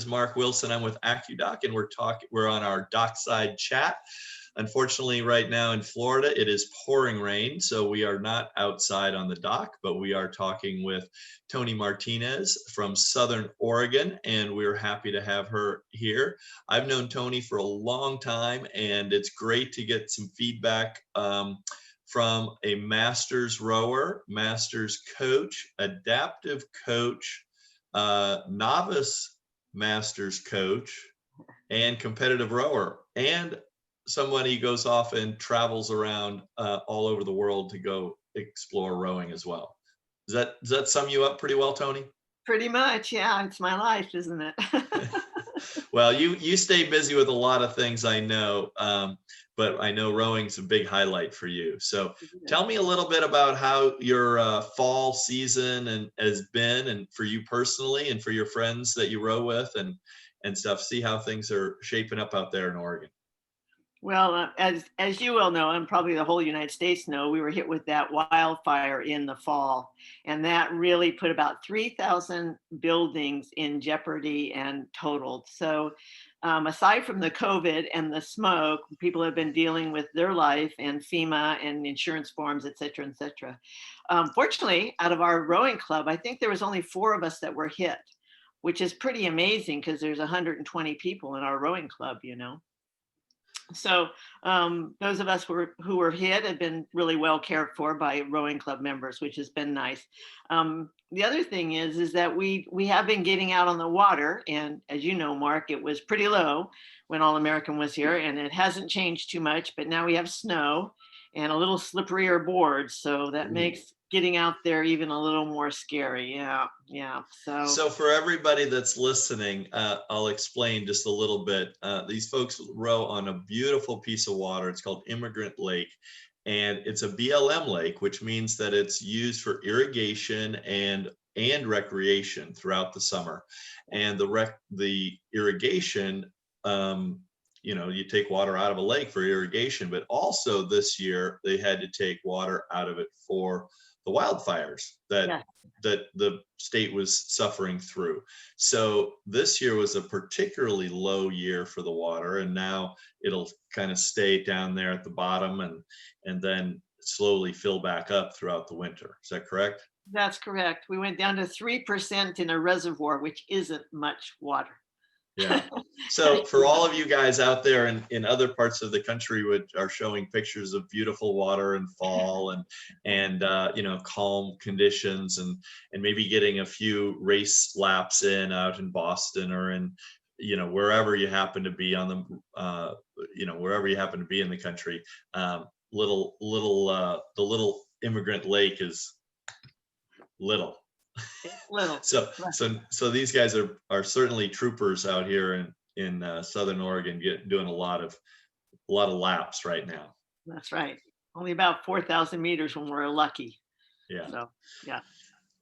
is Mark Wilson. I'm with AccuDock, and we're on our Dockside chat. Unfortunately, right now in Florida, it is pouring rain, so we are not outside on the dock, but we are talking with Toni Martinez from Southern Oregon, and we're happy to have her here. I've known Toni for a long time, and it's great to get some feedback from a masters rower, masters coach, adaptive coach, novice masters coach, and competitive rower, and someone who goes off and travels around all over the world to go explore rowing as well. Does that sum you up pretty well, Toni? Pretty much, yeah. It's my life, isn't it? Well, you stay busy with a lot of things, I know, but I know rowing's a big highlight for you. So tell me a little bit about how your fall season has been, and for you personally, and for your friends that you row with, and stuff. See how things are shaping up out there in Oregon. Well, as you well know, and probably the whole United States know, we were hit with that wildfire in the fall, and that really put about 3,000 buildings in jeopardy and totaled. So, aside from the COVID and the smoke, people have been dealing with their life and FEMA and insurance forms, et cetera, et cetera. Fortunately, out of our rowing club, I think there was only 4 of us that were hit, which is pretty amazing because there's 120 people in our rowing club, you know. So those of us who were hit have been really well cared for by rowing club members, which has been nice. The other thing is that we have been getting out on the water, and as you know, Mark, it was pretty low when All American was here, and it hasn't changed too much. But now we have snow and a little slipperier boards, so that makes getting out there even a little more scary. Yeah. So for everybody that's listening, I'll explain just a little bit. These folks row on a beautiful piece of water. It's called Immigrant Lake, and it's a BLM lake, which means that it's used for irrigation and recreation throughout the summer. And the irrigation, you take water out of a lake for irrigation, but also this year they had to take water out of it for the wildfires that the state was suffering through. So this year was a particularly low year for the water, and now it'll kind of stay down there at the bottom and then slowly fill back up throughout the winter. Is that correct? That's correct. We went down to 3% in a reservoir, which isn't much water. Yeah. So for all of you guys out there in other parts of the country which are showing pictures of beautiful water in fall and calm conditions and maybe getting a few race laps in out in Boston or in wherever you happen to be on the wherever you happen to be in the country, the little Immigrant Lake is little. Little. So these guys are certainly troopers out here in Southern Oregon, doing a lot of laps right now. That's right. Only about 4,000 meters when we're lucky. Yeah. So yeah.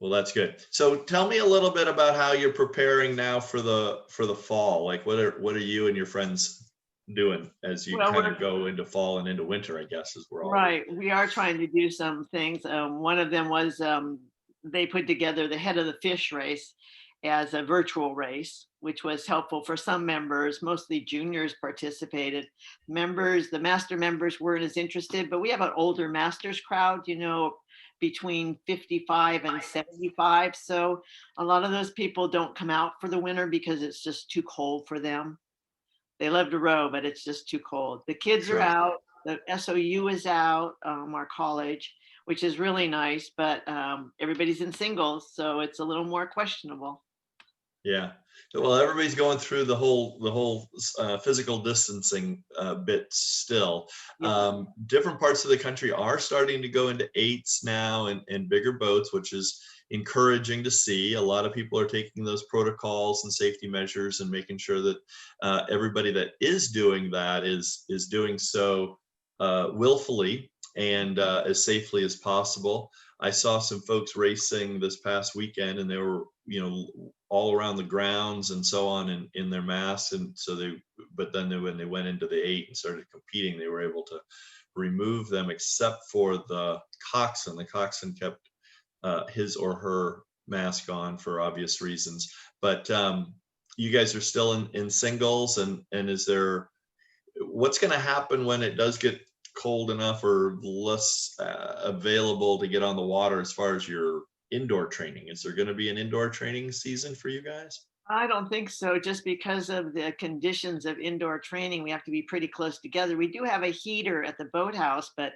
Well, that's good. So tell me a little bit about how you're preparing now for the fall. Like what are you and your friends doing as you kind of go into fall and into winter, I guess, as we're all right. We are trying to do some things. One of them was they put together the Head of the Fish race as a virtual race, which was helpful for some members. Mostly juniors participated. The master members weren't as interested, but we have an older masters crowd, between 55 and 75. So a lot of those people don't come out for the winter because it's just too cold for them. They love to row, but it's just too cold. The kids are out. The SOU is out, our college, which is really nice, but everybody's in singles, so it's a little more questionable. Yeah. Well, everybody's going through the whole physical distancing bit still. Yeah. Different parts of the country are starting to go into 8s now and bigger boats, which is encouraging to see. A lot of people are taking those protocols and safety measures and making sure that everybody that is doing that is doing so willfully and as safely as possible. I saw some folks racing this past weekend, and they were, all around the grounds and so on in their masks. And so when they went into the 8 and started competing, they were able to remove them except for the coxswain. The coxswain kept his or her mask on for obvious reasons. But you guys are still in singles, and is there, what's going to happen when it does get cold enough or less available to get on the water as far as your indoor training? Is there going to be an indoor training season for you guys? I don't think so, just because of the conditions of indoor training. We have to be pretty close together. We do have a heater at the boathouse, but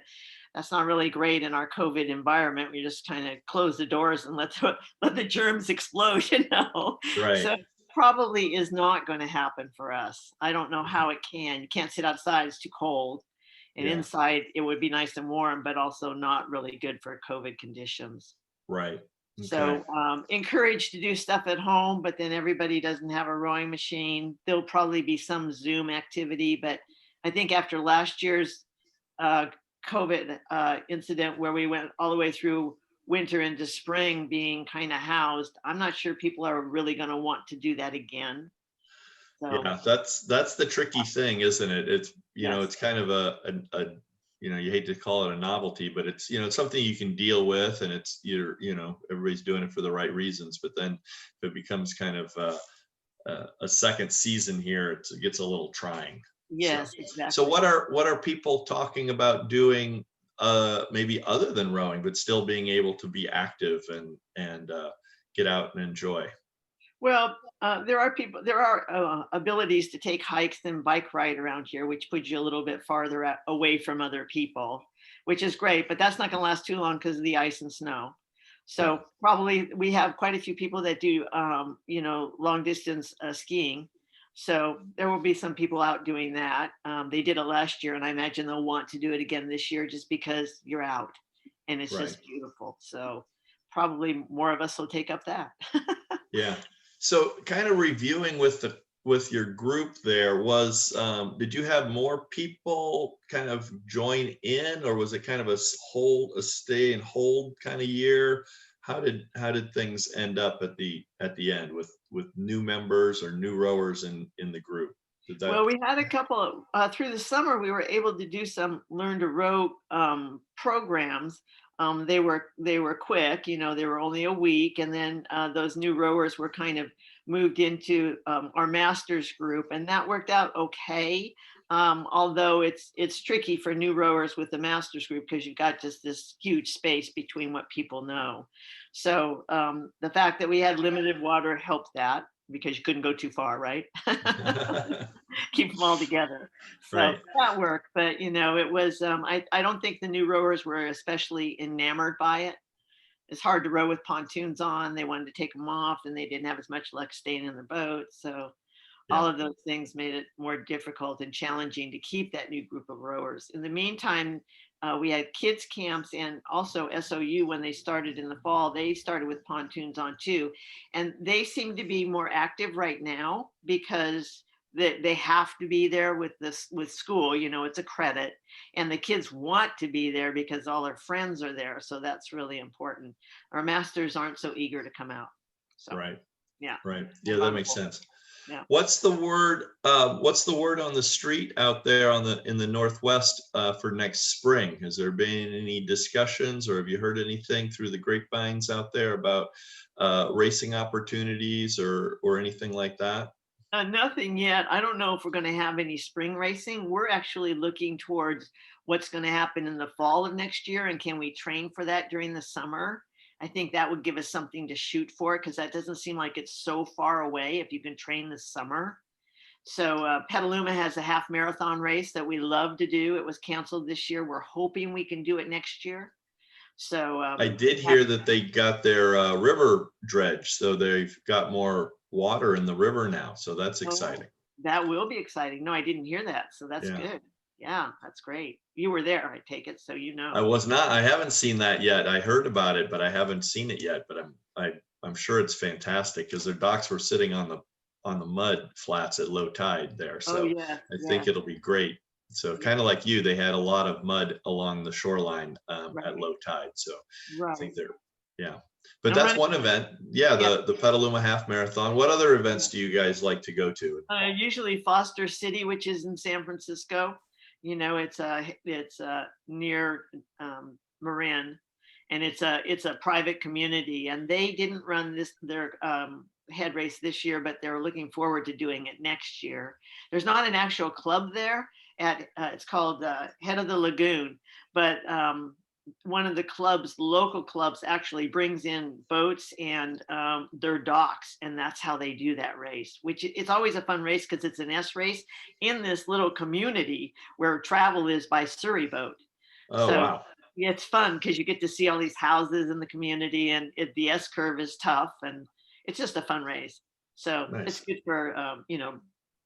that's not really great in our COVID environment. We just kind of close the doors and let the germs explode, you know. Right. So probably is not going to happen for us. I don't know how it can. You can't sit outside; it's too cold. And Yeah. inside, it would be nice and warm, but also not really good for COVID conditions. Right. Okay. So encouraged to do stuff at home, but then everybody doesn't have a rowing machine. There'll probably be some Zoom activity, but I think after last year's uh, COVID incident where we went all the way through winter into spring being kind of housed, I'm not sure people are really going to want to do that again. So Yeah, that's the tricky thing, isn't it? It's, yes, it's kind of a you hate to call it a novelty, but it's, it's something you can deal with, and it's, everybody's doing it for the right reasons. But then if it becomes kind of a second season here, it gets a little trying. So, yes, so exactly. what are people talking about doing, maybe other than rowing, but still being able to be active and get out and enjoy? Well, there are abilities to take hikes and bike ride around here, which puts you a little bit farther away from other people, which is great, but that's not going to last too long because of the ice and snow. Right. So probably we have quite a few people that do, long distance skiing. So there will be some people out doing that. They did it last year, and I imagine they'll want to do it again this year just because you're out and it's Right. just beautiful. So probably more of us will take up that. Yeah. So kind of reviewing with your group there, did you have more people kind of join in, or was it kind of a stay and hold kind of year? How did things end up at the end with new members or new rowers in the group? Did that Well, we had a couple of, through the summer, we were able to do some learn to row programs. They were quick, they were only a week, and then those new rowers were kind of moved into our masters group, and that worked out okay. Although it's tricky for new rowers with the masters group because you've got just this huge space between what people know. So the fact that we had limited water helped that because you couldn't go too far, right? Keep them all together. So right? that worked, but it was I don't think the new rowers were especially enamored by it. It's hard to row with pontoons on. They wanted to take them off and they didn't have as much luck staying in the boat. So all Yeah. of those things made it more difficult and challenging to keep that new group of rowers. In the meantime, we had kids camps and also SOU when they started in the fall. They started with pontoons on too, and they seem to be more active right now because they have to be there with this with school. It's a credit, and the kids want to be there because all their friends are there. So that's really important. Our masters aren't so eager to come out. So Right. yeah, Right. we'll Yeah, that find a makes way. sense. Yeah. What's the word on the street out there in the Northwest, for next spring? Has there been any discussions, or have you heard anything through the grapevines out there about racing opportunities or anything like that? Nothing yet. I don't know if we're going to have any spring racing. We're actually looking towards what's going to happen in the fall of next year, and can we train for that during the summer? I think that would give us something to shoot for because that doesn't seem like it's so far away if you can train this summer. So Petaluma has a half marathon race that we love to do. It was canceled this year. We're hoping we can do it next year. So I did hear that they got their river dredged, so they've got more water in the river now. So that's oh, exciting. that will be exciting. No, I didn't hear that. So that's Yeah. good. Yeah, that's great. You were there, I take it. So I was not. I haven't seen that yet. I heard about it, but I haven't seen it yet. But I'm sure it's fantastic because their docks were sitting on the mud flats at low tide there. Oh, So yes, I think yes, it'll be great. So kind of yes, like you, they had a lot of mud along the shoreline, at right, low tide. So I think right. they're, yeah. But I'm that's running, one event. Yeah, yeah, the Petaluma Half Marathon. What other events do you guys like to go to in the fall? usually Foster City, which is in San Francisco. It's near Marin, and it's a private community, and they didn't run this their head race this year, but they're looking forward to doing it next year. There's not an actual club there at, it's called Head of the Lagoon, but one of the clubs, local clubs, actually brings in boats and their docks, and that's how they do that race, which it's always a fun race because it's an S race in this little community where travel is by Surrey boat. Oh, So wow. yeah, it's fun because you get to see all these houses in the community, and the S curve is tough, and it's just a fun race. So it's Nice. good for,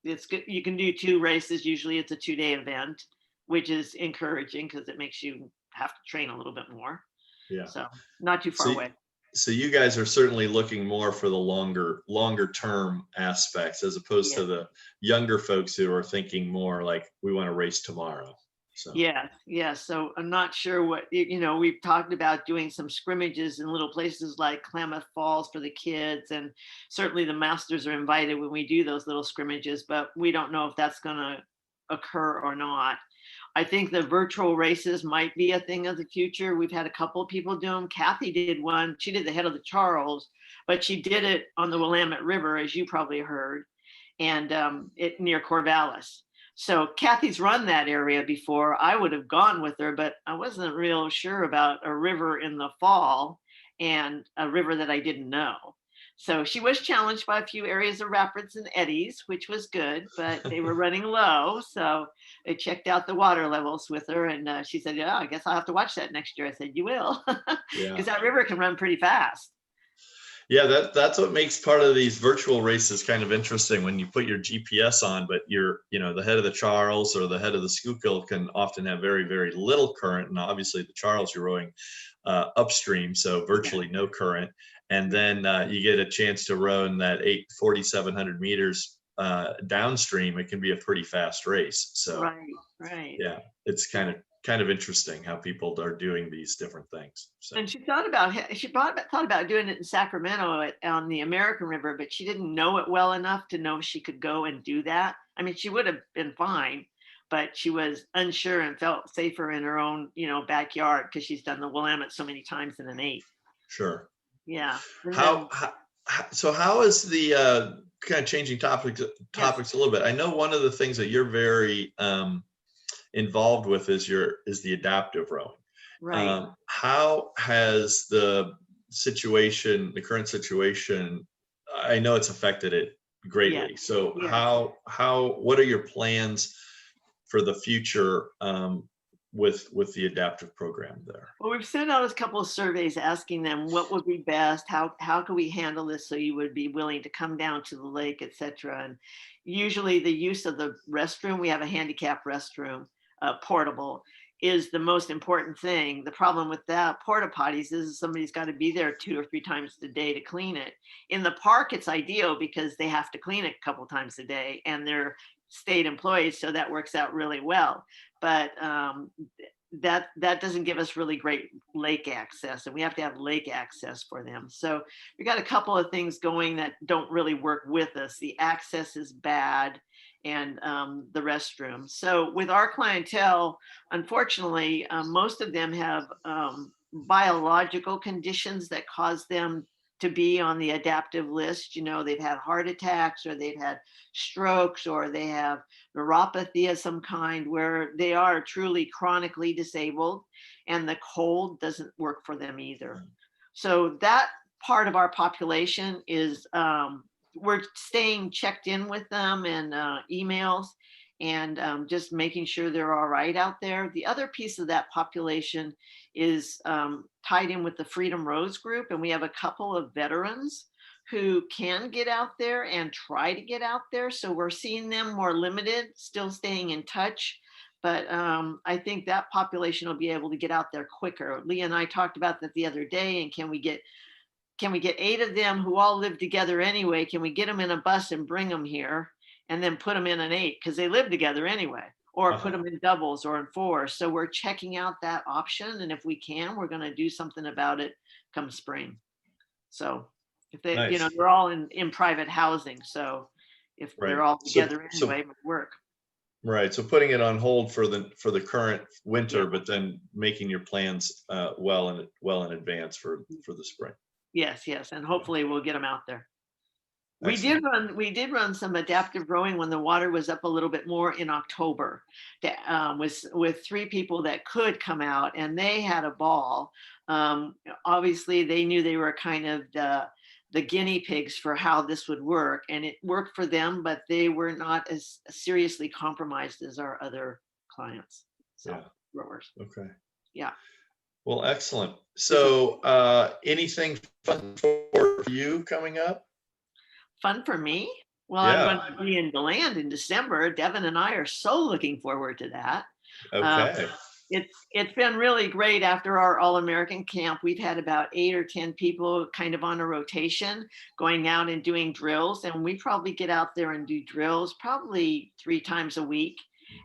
it's good. You can do 2 races. Usually it's a 2-day event, which is encouraging because it makes you have to train a little bit more. Yeah. So not too far So, away. so you guys are certainly looking more for the longer term aspects as opposed Yeah. to the younger folks who are thinking more like we want to race tomorrow. So, Yeah, yeah. So I'm not sure what, we've talked about doing some scrimmages in little places like Klamath Falls for the kids. And certainly the masters are invited when we do those little scrimmages, but we don't know if that's going to occur or not. I think the virtual races might be a thing of the future. We've had a couple of people do them. Kathy did one. She did the Head of the Charles, but she did it on the Willamette River, as you probably heard, and it near Corvallis. So Kathy's run that area before. I would have gone with her, but I wasn't real sure about a river in the fall and a river that I didn't know. So she was challenged by a few areas of rapids and eddies, which was good, but they were running low. So they checked out the water levels with her, and she said, "Yeah, I guess I'll have to watch that next year." I said, "You will," yeah. because that river can run pretty fast. Yeah, that's what makes part of these virtual races kind of interesting when you put your GPS on, but the head of the Charles or the head of the Schuylkill can often have very, very little current. And obviously the Charles you're rowing upstream, so Yeah. virtually no current. And then you get a chance to row in that 4,700 meters downstream. It can be a pretty fast race. So Right, right. yeah, it's kind of interesting how people are doing these different things. So And thought about doing it in Sacramento on the American River, but she didn't know it well enough to know she could go and do that. I mean, she would have been fine, but she was unsure and felt safer in her own, backyard because she's done the Willamette so many times in an 8. sure. Yeah. And How, then how so how is the kind of changing yes, topics a little bit? I know one of the things that you're very involved with is the adaptive rowing. right. How has the current situation, I know it's affected it Yeah. greatly. So Yeah. what are your plans for the future with the adaptive program there? Well, we've sent out a couple of surveys asking them what would be best, how can we handle this so you would be willing to come down to the lake, etc. And usually the use of the restroom, we have a handicap restroom, portable, is the most important thing. The problem with that porta potties is somebody's got to be there 2 or 3 times a day to clean it. In the park, it's ideal because they have to clean it a couple times a day, and they're state employees, so that works out really well. But that doesn't give us really great lake access, and we have to have lake access for them. So we got a couple of things going that don't really work with us. The access is bad, and the restroom. So with our clientele, unfortunately, most of them have biological conditions that cause them to be on the adaptive list. They've had heart attacks, or they've had strokes, or they have neuropathy of some kind where they are truly chronically disabled, and the cold doesn't work for them either. So that part of our population is, we're staying checked in with them and emails, and just making sure they're all right out there. The other piece of that population is tied in with the Freedom Rose group, and we have a couple of veterans who can get out there and try to get out there. So we're seeing them more limited, still staying in touch. But I think that population will be able to get out there quicker. Leah and I talked about that the other day, and can we get 8 of them who all live together anyway? Can we get them in a bus and bring them here, and then put them in an 8 because they live together anyway, or put them in doubles or in 4s? So we're checking out that option, and if we can, we're going to do something about it come spring. So if they, Nice. they're all in private housing, so if Right. they're all So together so anyway, it would work. right. So putting it on hold for the current winter, Yeah. but then making your plans well in advance for the spring. Yes, and Yeah. hopefully we'll get them out there. Excellent. We did run some adaptive rowing when the water was up a little bit more in October, with 3 people that could come out, and they had a ball. Obviously, they knew they were kind of the guinea pigs for how this would work, and it worked for them, but they were not as seriously compromised as our other clients. So Yeah. rowers, Okay. yeah. Well, excellent. It's a So, anything fun for you coming up? fun for me. Well, I'm going Yeah. to be in DeLand in December. Devin and I are so looking forward to that. Um, Okay. it's been really great after our All-American camp. We've had about 8 or 10 people kind of on a rotation going out and doing drills. And we probably get out there and do drills probably 3 times a week.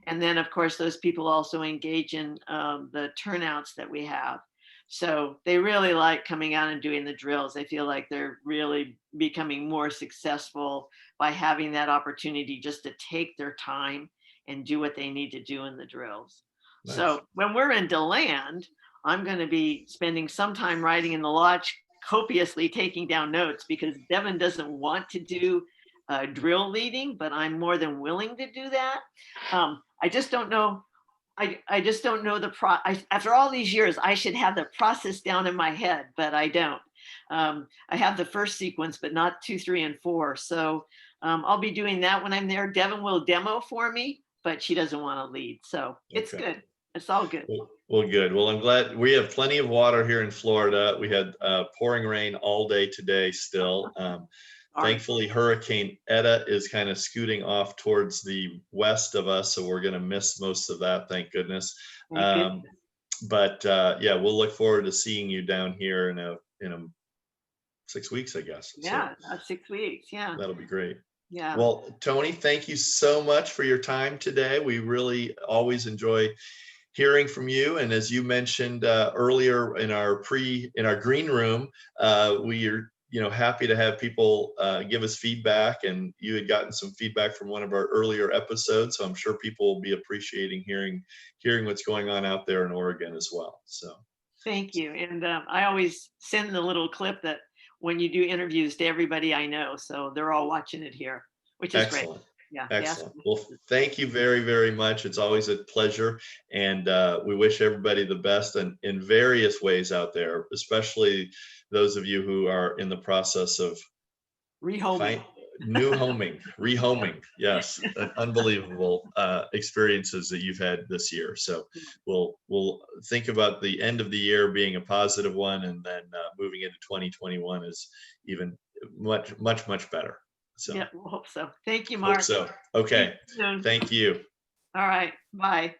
And then, of course, those people also engage in the turnouts that we have. So they really like coming out and doing the drills. They feel like they're really becoming more successful by having that opportunity just to take their time and do what they need to do in the drills. Nice. So when we're in DeLand, I'm going to be spending some time riding in the lodge, copiously taking down notes, because Devin doesn't want to do drill leading, but I'm more than willing to do that. I just don't know. I just don't know after all these years, I should have the process down in my head, but I don't. I have the first sequence, but not 2, 3, and 4. So I'll be doing that when I'm there. Devin will demo for me, but she doesn't want to lead. So it's Okay. good. It's all good. Well, good. Well, I'm glad we have plenty of water here in Florida. We had pouring rain all day today still. Thankfully, Hurricane Eta is kind of scooting off towards the west of us, so we're going to miss most of that, thank goodness. Thank goodness. But yeah, we'll look forward to seeing you down here in a 6 weeks, I guess. Yeah, 6 weeks. Yeah. So that'll be great. Yeah. Well, Toni, thank you so much for your time today. We really always enjoy hearing from you. And as you mentioned earlier in our green room, we are happy to have people give us feedback, and you had gotten some feedback from one of our earlier episodes, so I'm sure people will be appreciating hearing what's going on out there in Oregon as well. So thank you. And I always send the little clip that when you do interviews to everybody I know, so they're all watching it here, which is great. excellent. Yeah. Excellent. Well, thank you very, very much. It's always a pleasure. And we wish everybody the best in various ways out there, especially those of you who are in the process of rehoming. rehoming. Yes, unbelievable experiences that you've had this year. So we'll think about the end of the year being a positive one, and then moving into 2021 is even much, much, much better. So yeah, we'll hope so. Thank you, Mark. hope so. Okay. Thank you. All right. Bye.